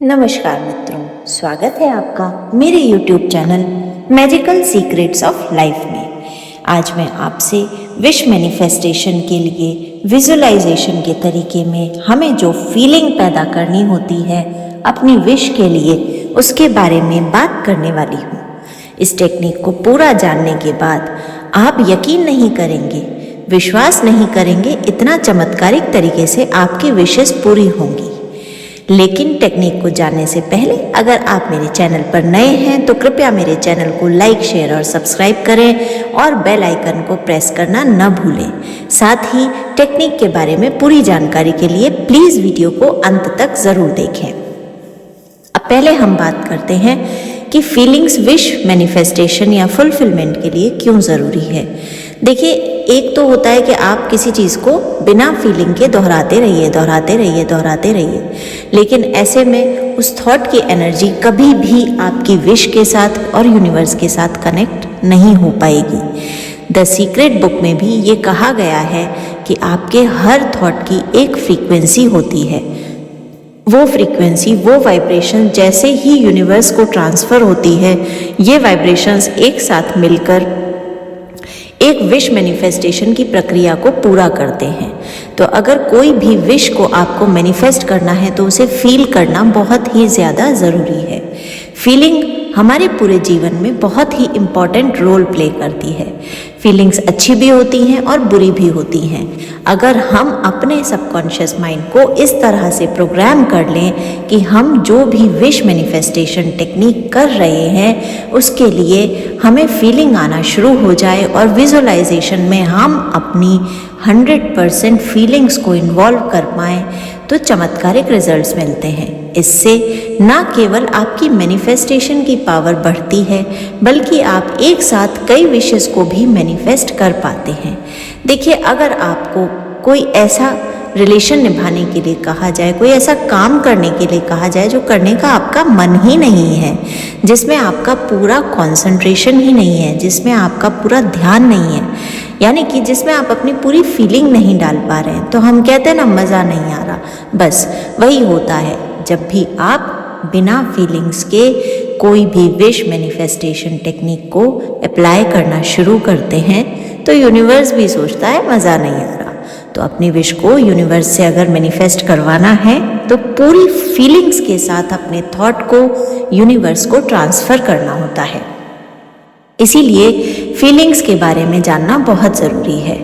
नमस्कार मित्रों, स्वागत है आपका मेरे YouTube channel magical secrets of life में। आज मैं आपसे विश मैनिफेस्टेशन के लिए विजुअलाइजेशन के तरीके में हमें जो फीलिंग पैदा करनी होती है अपनी विश के लिए, उसके बारे में बात करने वाली हूँ। इस टेक्निक को पूरा जानने के बाद आप यकीन नहीं करेंगे, विश्वास नहीं करेंगे, इतना चमत्कारिक तरीके से आपकी विशेस पूरी होंगी। लेकिन टेक्निक को जानने से पहले अगर आप मेरे चैनल पर नए हैं तो कृपया मेरे चैनल को लाइक, शेयर और सब्सक्राइब करें और बेल आइकन को प्रेस करना न भूलें। साथ ही टेक्निक के बारे में पूरी जानकारी के लिए प्लीज़ वीडियो को अंत तक ज़रूर देखें। अब पहले हम बात करते हैं कि फीलिंग्स विश मैनिफेस्टेशन या फुलफिलमेंट के लिए क्यों ज़रूरी है। देखिए, एक तो होता है कि आप किसी चीज़ को बिना फीलिंग के दोहराते रहिए, लेकिन ऐसे में उस थॉट की एनर्जी कभी भी आपकी विश के साथ और यूनिवर्स के साथ कनेक्ट नहीं हो पाएगी। द सीक्रेट बुक में भी ये कहा गया है कि आपके हर थॉट की एक फ्रीक्वेंसी होती है। वो फ्रीक्वेंसी, वो वाइब्रेशन जैसे ही यूनिवर्स को ट्रांसफ़र होती है, ये वाइब्रेशंस एक साथ मिलकर एक विश मैनिफेस्टेशन की प्रक्रिया को पूरा करते हैं। तो अगर कोई भी विश को आपको मैनिफेस्ट करना है तो उसे फील करना बहुत ही ज़्यादा ज़रूरी है। फीलिंग हमारे पूरे जीवन में बहुत ही इम्पॉर्टेंट रोल प्ले करती है। फीलिंग्स अच्छी भी होती हैं और बुरी भी होती हैं। अगर हम अपने सबकॉन्शियस माइंड को इस तरह से प्रोग्राम कर लें कि हम जो भी विश मैनिफेस्टेशन टेक्निक कर रहे हैं उसके लिए हमें फीलिंग आना शुरू हो जाए और विजुअलाइजेशन में हम अपनी 100% फीलिंग्स को इन्वॉल्व कर पाएँ तो चमत्कारिक रिजल्ट्स मिलते हैं। इससे ना केवल आपकी मैनिफेस्टेशन की पावर बढ़ती है बल्कि आप एक साथ कई विशेस को भी मैनिफेस्ट कर पाते हैं। देखिए, अगर आपको कोई ऐसा रिलेशन निभाने के लिए कहा जाए, कोई ऐसा काम करने के लिए कहा जाए जो करने का आपका मन ही नहीं है, जिसमें आपका पूरा कंसंट्रेशन ही नहीं है, जिसमें आपका पूरा ध्यान नहीं है, यानी कि जिसमें आप अपनी पूरी फीलिंग नहीं डाल पा रहे हैं, तो हम कहते हैं ना, मज़ा नहीं आ रहा। बस वही होता है जब भी आप बिना फीलिंग्स के कोई भी विश मैनिफेस्टेशन टेक्निक को अप्लाई करना शुरू करते हैं तो यूनिवर्स भी सोचता है मज़ा नहीं आ रहा। तो अपनी विश को यूनिवर्स से अगर मैनिफेस्ट करवाना है तो पूरी फीलिंग्स के साथ अपने थॉट को यूनिवर्स को ट्रांसफ़र करना होता है। इसीलिए फीलिंग्स के बारे में जानना बहुत ज़रूरी है।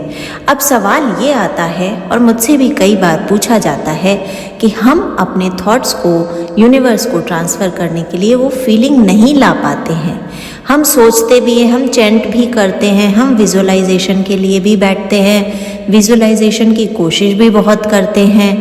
अब सवाल ये आता है और मुझसे भी कई बार पूछा जाता है कि हम अपने थॉट्स को यूनिवर्स को ट्रांसफ़र करने के लिए वो फीलिंग नहीं ला पाते हैं। हम सोचते भी हैं, हम चैंट भी करते हैं, हम विजुअलाइजेशन के लिए भी बैठते हैं, विजुअलाइजेशन की कोशिश भी बहुत करते हैं,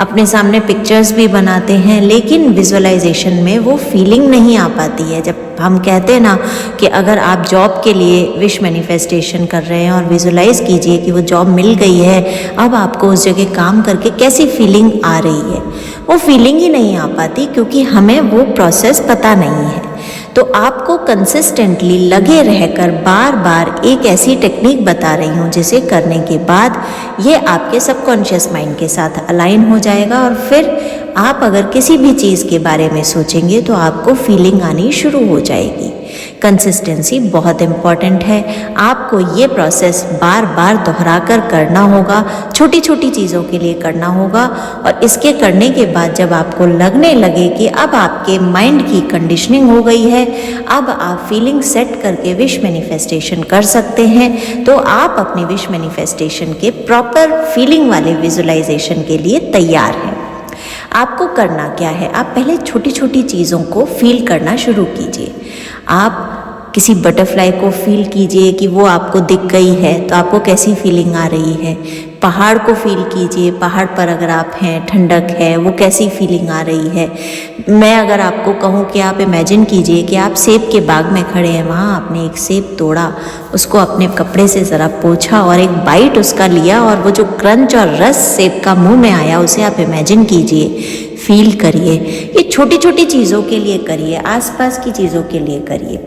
अपने सामने पिक्चर्स भी बनाते हैं, लेकिन विजुअलाइजेशन में वो फीलिंग नहीं आ पाती है। जब हम कहते हैं ना कि अगर आप जॉब के लिए विश मैनिफेस्टेशन कर रहे हैं और विजुअलाइज कीजिए कि वो जॉब मिल गई है, अब आपको उस जगह काम करके कैसी फीलिंग आ रही है, वो फीलिंग ही नहीं आ पाती क्योंकि हमें वो प्रोसेस पता नहीं है। तो आपको कंसिस्टेंटली लगे रहकर बार बार एक ऐसी टेक्निक बता रही हूँ जिसे करने के बाद ये आपके सबकॉन्शियस माइंड के साथ अलाइन हो जाएगा और फिर आप अगर किसी भी चीज़ के बारे में सोचेंगे तो आपको फीलिंग आनी शुरू हो जाएगी। कंसिस्टेंसी बहुत इम्पॉर्टेंट है। आपको ये प्रोसेस बार बार दोहरा कर करना होगा, छोटी छोटी चीज़ों के लिए करना होगा और इसके करने के बाद जब आपको लगने लगे कि अब आपके माइंड की कंडीशनिंग हो गई है, अब आप फीलिंग सेट करके विश मैनिफेस्टेशन कर सकते हैं, तो आप अपनी विश मैनिफेस्टेशन के प्रॉपर फीलिंग वाले विजुअलाइजेशन के लिए तैयार हैं। आपको करना क्या है, आप पहले छोटी छोटी चीज़ों को फील करना शुरू कीजिए। आप किसी बटरफ्लाई को फील कीजिए कि वो आपको दिख गई है तो आपको कैसी फीलिंग आ रही है। पहाड़ को फील कीजिए, पहाड़ पर अगर आप हैं, ठंडक है, वो कैसी फीलिंग आ रही है। मैं अगर आपको कहूँ कि आप इमेजिन कीजिए कि आप सेब के बाग में खड़े हैं, वहाँ आपने एक सेब तोड़ा, उसको अपने कपड़े से ज़रा पोंछा और एक बाइट उसका लिया और वो जो क्रंच और रस सेब का मुंह में आया उसे आप इमेजिन कीजिए, फील करिए। ये छोटी छोटी चीज़ों के लिए करिए, आसपास की चीज़ों के लिए करिए,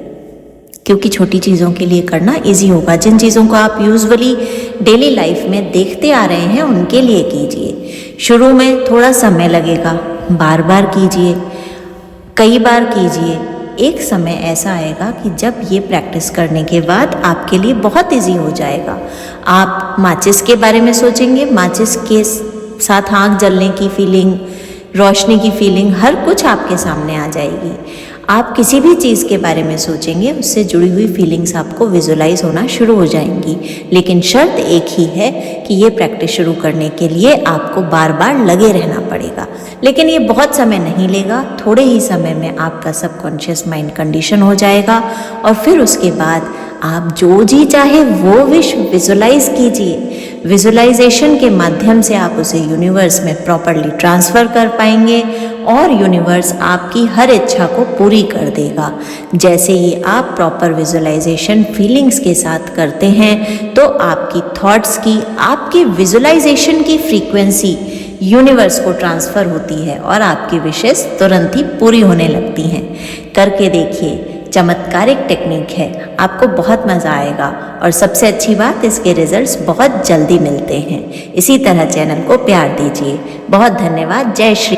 क्योंकि छोटी चीज़ों के लिए करना इजी होगा। जिन चीज़ों को आप यूजुअली डेली लाइफ में देखते आ रहे हैं उनके लिए कीजिए। शुरू में थोड़ा समय लगेगा, बार बार कीजिए। कई बार कीजिए। एक समय ऐसा आएगा कि जब ये प्रैक्टिस करने के बाद आपके लिए बहुत इजी हो जाएगा। आप माचिस के बारे में सोचेंगे, माचिस के साथ आँख जलने की फीलिंग, रोशनी की फीलिंग, हर कुछ आपके सामने आ जाएगी। आप किसी भी चीज़ के बारे में सोचेंगे, उससे जुड़ी हुई फीलिंग्स आपको विजुलाइज होना शुरू हो जाएंगी। लेकिन शर्त एक ही है कि ये प्रैक्टिस शुरू करने के लिए आपको बार बार लगे रहना पड़ेगा। लेकिन ये बहुत समय नहीं लेगा, थोड़े ही समय में आपका सबकॉन्शियस माइंड कंडीशन हो जाएगा और फिर उसके बाद आप जो जी चाहे वो विश विजुलाइज कीजिए। विजुलाइजेशन के माध्यम से आप उसे यूनिवर्स में प्रॉपरली ट्रांसफ़र कर पाएंगे और यूनिवर्स आपकी हर इच्छा को पूरी कर देगा। जैसे ही आप प्रॉपर विजुलाइजेशन फीलिंग्स के साथ करते हैं तो आपकी थॉट्स की, आपकी विजुलाइजेशन की फ्रीक्वेंसी यूनिवर्स को ट्रांसफ़र होती है और आपकी विशेष तुरंत ही पूरी होने लगती हैं। करके देखिए, चमत्कारिक टेक्निक है, आपको बहुत मज़ा आएगा और सबसे अच्छी बात, इसके रिजल्ट्स बहुत जल्दी मिलते हैं। इसी तरह चैनल को प्यार दीजिए। बहुत धन्यवाद। जय श्री